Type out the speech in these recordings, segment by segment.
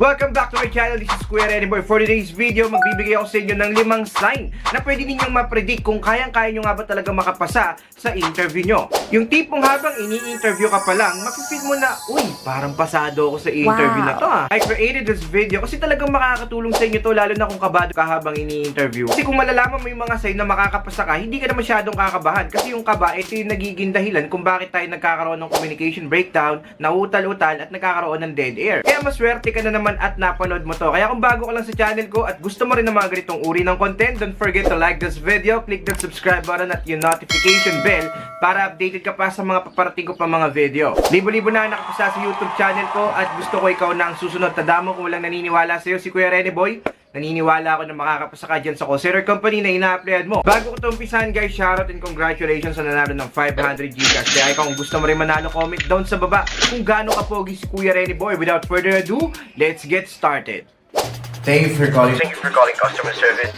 Welcome back to my channel. This is Kuya Rene Boy. For today's video, magbibigay ako sa inyo ng 5 sign na pwede ninyong ma-predict kung kayang-kaya nyo nga ba talaga makapasa sa interview nyo. Yung tipong habang ini-interview ka pa lang, mapifeel mo na, uy, parang pasado ako sa interview na to ha. I created this video kasi talagang makakatulong sa inyo to, lalo na kung kabado ka habang ini-interview. Kasi kung malalaman mo yung mga sign na makakapasa ka, hindi ka na masyadong kakabahan. Kasi yung kaba, ito yung nagiging dahilan kung bakit tayo nagkakaroon ng communication breakdown, nautal-utal at nagkakaroon ng dead air. Kaya maswerte ka na naman at napanood mo to. Kaya kung bago ka lang sa channel ko at gusto mo rin ng mga ganitong uri ng content, don't forget to like this video, click that subscribe button at yung notification bell para updated ka pa sa mga paparating ko pa mga video. Libo-libo na nakapasa sa YouTube channel ko at gusto ko ikaw na ang susunod. Tadamo kung walang naniniwala sa'yo, si Kuya Rene Boy. Naniniwala ako na makakapasa ka dyan sa call center company na ina-applyan mo. Bago ko ito umpisahan guys, shoutout and congratulations sa nanalo ng 500 Gcash. Kaya ikaw kung gusto mo rin manalo, comment down sa baba kung gaano ka pogi si Kuya Rene Boy. Without further ado, let's get started. Thank you for calling customer service.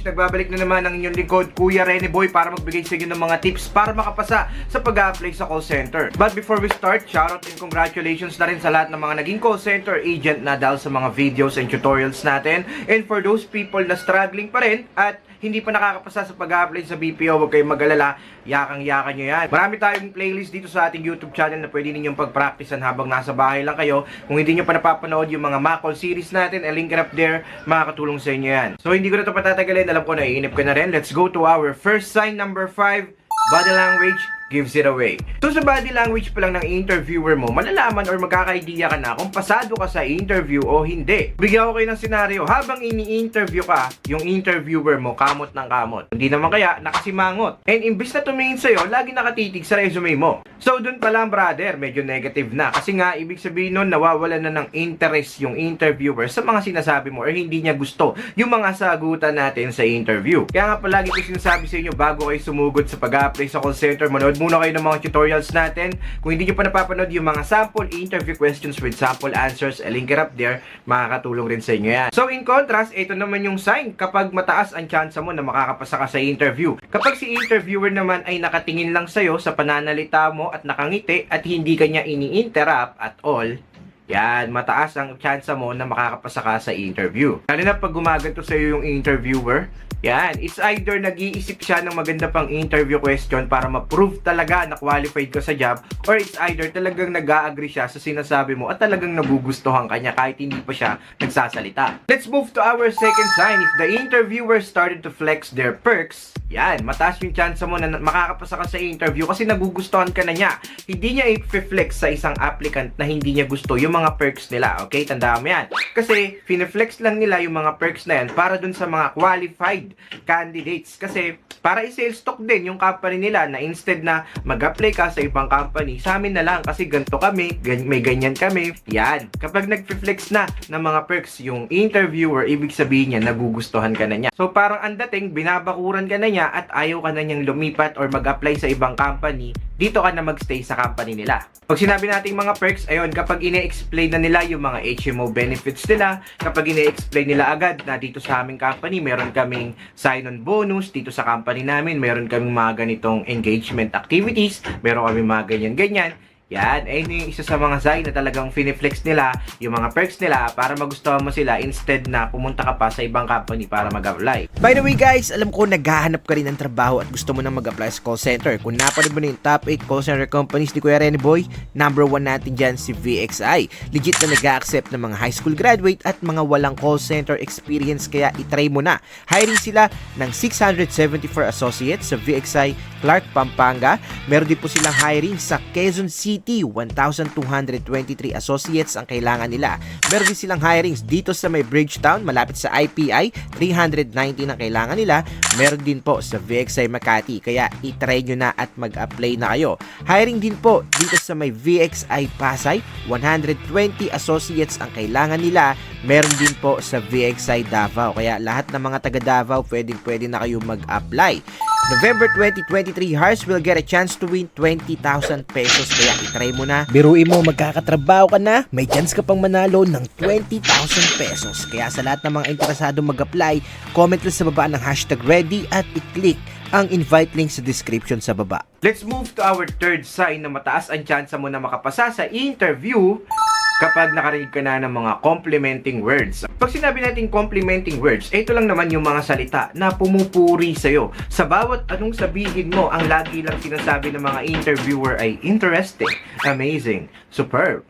Nagbabalik na naman ang inyong lingkod, Kuya Rene Boy, para magbigay sa inyo ng mga tips para makapasa sa pag-a-apply sa call center. But before we start, shoutout and congratulations na rin sa lahat ng mga naging call center agent na dahil sa mga videos and tutorials natin. And for those people na struggling pa rin at hindi pa nakakapasa sa pag-a-apply sa BPO, huwag kayong mag-alala, yakang-yakan nyo yan. Marami tayong playlist dito sa ating YouTube channel na pwede ninyong pag-practicean habang nasa bahay lang kayo. Kung hindi nyo pa napapanood yung mga Macall series natin, I'll link it up there, makakatulong sa inyo yan. So hindi ko na ito patatagalin, alam ko na iinip ka na rin. Let's go to our first sign, number 5, body language gives it away. So sa body language pa lang ng interviewer mo, malalaman or magkaka-idea ka na kung pasado ka sa interview o hindi. Bigyan ko kayo ng senaryo, habang ini-interview ka, yung interviewer mo kamot ng kamot. Hindi naman kaya nakasimangot. And imbis na tumingin sa'yo, lagi nakatitig sa resume mo. So dun pa lang brother, medyo negative na. Kasi nga, ibig sabihin nun, nawawalan na ng interest yung interviewer sa mga sinasabi mo or hindi niya gusto yung mga sagutan natin sa interview. Kaya nga palagi ko sinasabi sa inyo, bago kayo sumugod sa pag-apply sa call center, manood muna kayo ng mga tutorials natin. Kung hindi nyo pa napapanood yung mga sample interview questions with sample answers, link it up there, makakatulong rin sa inyo yan. So in contrast, ito naman yung sign kapag mataas ang chance mo na makakapasa ka sa interview. Kapag si interviewer naman ay nakatingin lang sa'yo sa pananalita mo at nakangiti at hindi kanya ini-interrupt at all, yan, mataas ang chance mo na makakapasa ka sa interview. Lalo na pag gumaganto sa'yo yung interviewer, yan, it's either nag-iisip siya ng maganda pang interview question para ma-prove talaga na qualified ka sa job, or it's either talagang nag-a-agree siya sa sinasabi mo at talagang nagugustuhan ka niya kahit hindi pa siya nagsasalita. Let's move to our second sign. If the interviewer started to flex their perks, yan, mataas yung chance mo na makakapasa ka sa interview kasi nagugustuhan ka na niya. Hindi niya i-flex sa isang applicant na hindi niya gusto yung mga perks nila. Okay, tandaan mo yan. Kasi fine-flex lang nila yung mga perks na yan para dun sa mga qualified candidates. Kasi para i-sales talk din yung company nila na instead na mag-apply ka sa ibang company, sa amin na lang kasi ganito kami, may ganyan kami. Yan. Kapag nag-flex na ng mga perks yung interviewer, ibig sabihin niya nagugustuhan ka na niya. So parang ang dating, binabakuran ka na niya at ayaw ka na niyang lumipat or mag-apply sa ibang company, dito ka na magstay sa company nila. Pag sinabi nating mga perks, ayun, kapag ine-explain na nila yung mga HMO benefits nila, kapag ine-explain nila agad na dito sa aming company, meron kaming sign-on bonus, dito sa company namin, meron kaming mga ganitong engagement activities, meron kaming mga ganyan-ganyan. Yan, ayun yung isa sa mga sign na talagang finiflex nila yung mga perks nila para magustuhan mo sila instead na pumunta ka pa sa ibang company para mag-apply. By the way guys, alam ko naghahanap ka rin ng trabaho at gusto mo nang mag-apply sa call center. Kung napanood mo na yung top 8 call center companies ni Kuya Rene Boy, number 1 natin dyan si VXI. Legit na nag-accept ng mga high school graduate at mga walang call center experience, kaya itry mo na. Hiring sila ng 674 associates sa VXI Clark, Pampanga. Meron din po silang hiring sa Quezon City, 1,223 associates ang kailangan nila. Meron din silang hirings dito sa may Bridgetown, malapit sa IPI, 319 ang kailangan nila. Meron din po sa VXI Makati, kaya itry nyo na at mag-apply na kayo. Hiring din po dito sa may VXI Pasay, 120 associates ang kailangan nila. Meron din po sa VXI Davao, kaya lahat ng mga taga Davao pwede na kayo mag-apply. November 2023, Hars will get a chance to win 20,000 pesos. Kaya itry mo na. Biruin mo, magkakatrabaho ka na, may chance ka pang manalo ng 20,000 pesos. Kaya sa lahat ng mga interesado mag-apply, comment lang sa baba ng #ready at i-click ang invite link sa description sa baba. Let's move to our third sign na mataas ang tsansa mo na makapasa sa interview kapag nakarinig ka na ng mga complimenting words. Pag sinabi natin complimenting words, ito lang naman yung mga salita na pumupuri sa'yo. Sa bawat anong sabihin mo, ang lagi lang sinasabi ng mga interviewer ay interesting, amazing, superb,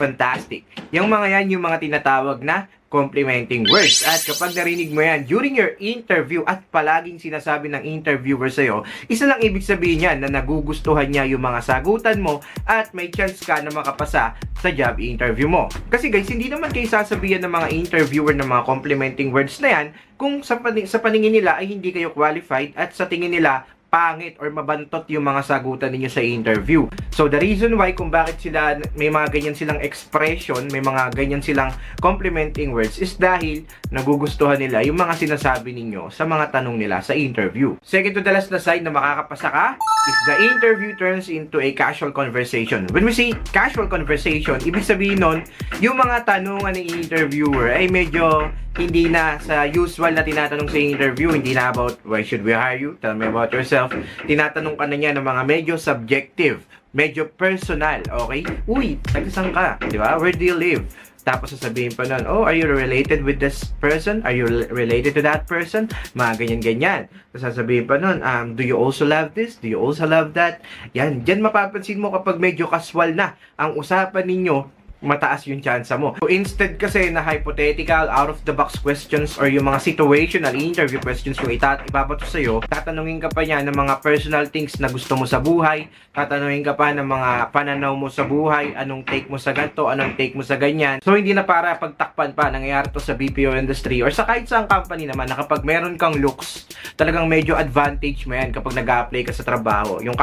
fantastic. Yung mga yan, yung mga tinatawag na complimenting words. At kapag narinig mo yan during your interview at palaging sinasabi ng interviewer sa'yo, isa lang ibig sabihin yan na nagugustuhan niya yung mga sagutan mo at may chance ka na makapasa sa job interview mo. Kasi guys, hindi naman kayo sasabihan ng mga interviewer ng mga complimenting words na yan kung sa paningin nila ay hindi kayo qualified at sa tingin nila pangit or mabantot yung mga sagutan ninyo sa interview. So, the reason why kung bakit sila may mga ganyan silang expression, may mga ganyan silang complimenting words is dahil nagugustuhan nila yung mga sinasabi ninyo sa mga tanong nila sa interview. Second to the last na sign na makakapasa ka is the interview turns into a casual conversation. When we say casual conversation, ibig sabihin nun, yung mga tanungan ng interviewer ay medyo hindi na sa usual na tinatanong sa interview, hindi na about why should we hire you, tell me about yourself. Tinatanong ka na niya ng mga medyo subjective, medyo personal, okay? Uy, taga-saan ka? Di ba? Where do you live? Tapos sasabihin pa nun, oh, are you related with this person? Are you related to that person? Mga ganyan-ganyan. Tapos sasabihin pa nun, do you also love this? Do you also love that? Yan, dyan mapapansin mo kapag medyo casual na ang usapan ninyo, mataas yung tsansa mo. So instead kasi na hypothetical, out of the box questions or yung mga situational interview questions yung ibabato sa'yo, tatanungin ka pa niya ng mga personal things na gusto mo sa buhay, tatanungin ka pa ng mga pananaw mo sa buhay, anong take mo sa ganito, anong take mo sa ganyan. So hindi na para pagtakpan pa, nangyayari to sa BPO industry or sa kahit saang company naman na kapag meron kang looks, talagang medyo advantage mo yan kapag nag-a-apply ka sa trabaho. Yung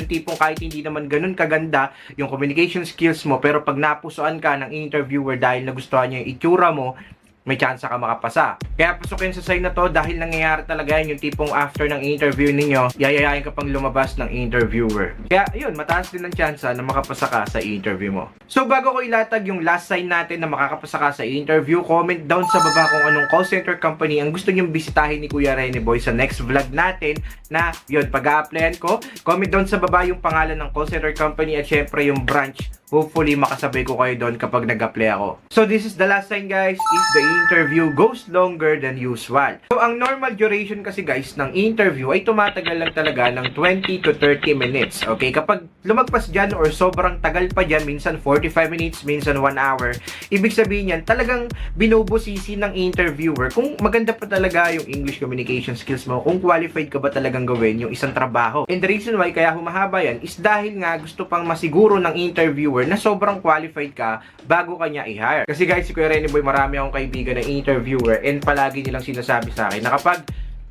tipong kahit hindi naman ganun kaganda yung communication skills mo, pero pag napuso ka ng interviewer dahil nagustuhan niya yung itsura mo, may chance ka makapasa. Kaya pasukin sa sign na to dahil nangyayari talaga yan yung tipong after ng interview ninyo, yayayain ka pang lumabas ng interviewer. Kaya yun, mataas din ang chance na makapasa ka sa interview mo. So bago ko ilatag yung last sign natin na makakapasa ka sa interview, comment down sa baba kung anong call center company ang gusto nyong bisitahin ni Kuya Rene Boy sa next vlog natin na yun, pag-a-applyan ko. Comment down sa baba yung pangalan ng call center company at syempre yung branch. Hopefully, makasabay ko kayo doon kapag nag-apply ako. So, this is the last sign, guys, if the interview goes longer than usual. So, ang normal duration kasi, guys, ng interview ay tumatagal lang talaga ng 20 to 30 minutes. Okay? Kapag lumagpas dyan or sobrang tagal pa dyan, minsan 45 minutes, minsan 1 hour, ibig sabihin yan, talagang binubusisi ng interviewer kung maganda pa talaga yung English communication skills mo, kung qualified ka ba talagang gawin yung isang trabaho. And the reason why kaya humahaba yan is dahil nga gusto pang masiguro ng interviewer na sobrang qualified ka bago ka niya i-hire. Kasi guys, si Kuya Rene Boy, marami akong kaibigan na interviewer and palagi nilang sinasabi sa akin na kapag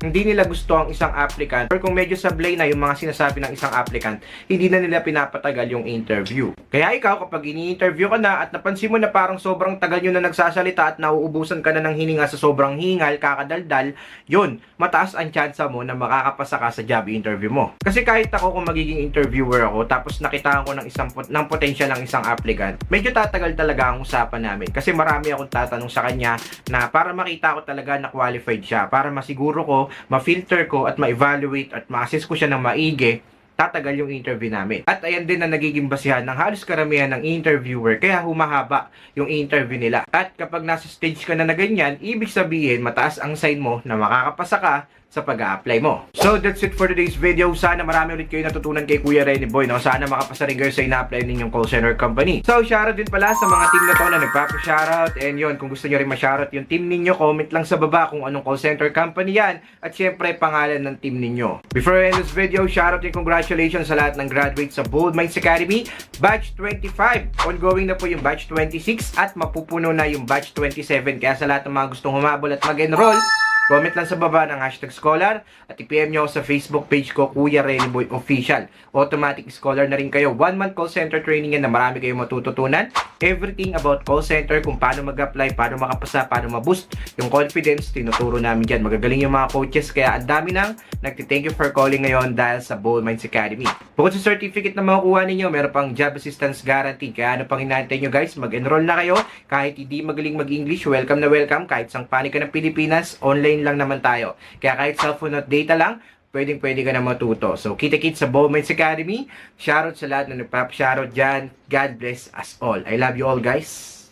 hindi nila gusto ang isang applicant or kung medyo sablay na yung mga sinasabi ng isang applicant, hindi na nila pinapatagal yung interview. Kaya ikaw, kapag ini-interview ka na at napansin mo na parang sobrang tagal nyo na nagsasalita at nauubusan ka na ng hininga sa sobrang hingal, kakadaldal, yun, mataas ang tsansa mo na makakapasa ka sa job interview mo. Kasi kahit ako kung magiging interviewer ako tapos nakitaan ko ng potential ng isang applicant, medyo tatagal talaga ang usapan namin. Kasi marami akong tatanong sa kanya na para makita ko talaga na qualified siya, para masiguro ko, ma-filter ko at ma-evaluate at ma-assess ko siya ng maigi, tatagal yung interview namin. At ayan din na nagiging basihan ng halos karamihan ng interviewer, kaya humahaba yung interview nila. At kapag nasa stage ka na ganyan, ibig sabihin mataas ang sign mo na makakapasa ka sa pag-a-apply mo. So that's it for today's video. Sana marami ulit kayo natutunan kay Kuya Rene Boy, no? Sana makapasa rin guys sa ina-apply ninyong call center company. So shoutout din pala sa mga team na to na nagpapa-shoutout. And yun, kung gusto nyo rin ma-shoutout yung team ninyo, comment lang sa baba kung anong call center company yan. At syempre, pangalan ng team ninyo. Before I end this video, shoutout and congratulations sa lahat ng graduates sa Bold Minds Academy Batch 25. Ongoing na po yung Batch 26 at mapupuno na yung Batch 27. Kaya sa lahat ng mga gustong humabol at mag-enroll, Comment lang sa baba ng #scholar at i-PM nyo ako sa Facebook page ko, Kuya Rene Boy Official. Automatic scholar na rin kayo. 1-month call center training yan na marami kayong matututunan. Everything about call center, kung paano mag-apply, paano makapasa, paano ma-boost yung confidence, tinuturo namin dyan. Magagaling yung mga coaches, kaya ang dami nang nagti-thank you for calling ngayon dahil sa Bold Minds Academy. Bukod sa certificate na makukuha ninyo, meron pang job assistance guarantee. Kaya ano pang hinahintay nyo guys, mag-enroll na kayo. Kahit hindi magaling mag-English, welcome na welcome. Kahit sang panig ka ng Pilipinas, online lang naman tayo. Kaya kahit cellphone at data lang, pwede ka na matuto. So, kita-kits sa Bold Minds Academy. Shoutout sa lahat na nagpap-shoutout dyan. God bless us all. I love you all, guys.